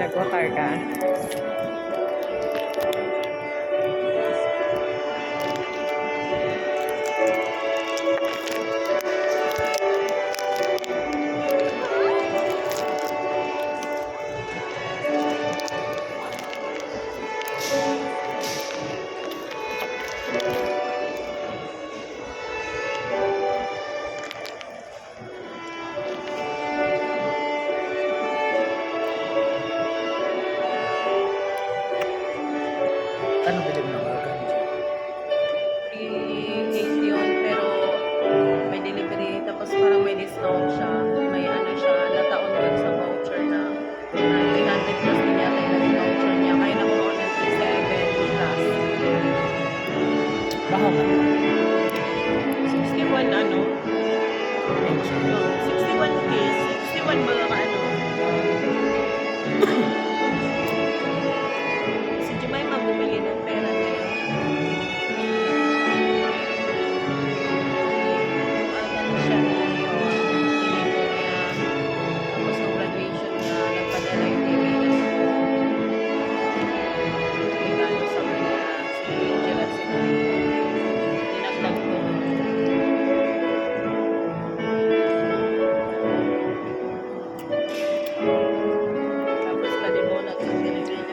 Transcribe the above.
nagko-karga. Ano bilhin mo agad? 380 yun, pero may delivery, tapos parang may discount siya. May ano siya, nataon dun sa voucher na 300 plus din yata yung naging voucher niya. Kaya nakuha ko ng 37 plus. Baka man. 61 ano? 61 kiss. 61 mga ano? Si Jemima bumili ng pera na yun. Ano siya na yun, tinipon niya. Tapos nung graduation niya, nagpadala yung kaibigan ko. Regalo sa kanya, si Angel at si Marie. Dinagdag ko. Tapos kadibonat sa Philippines.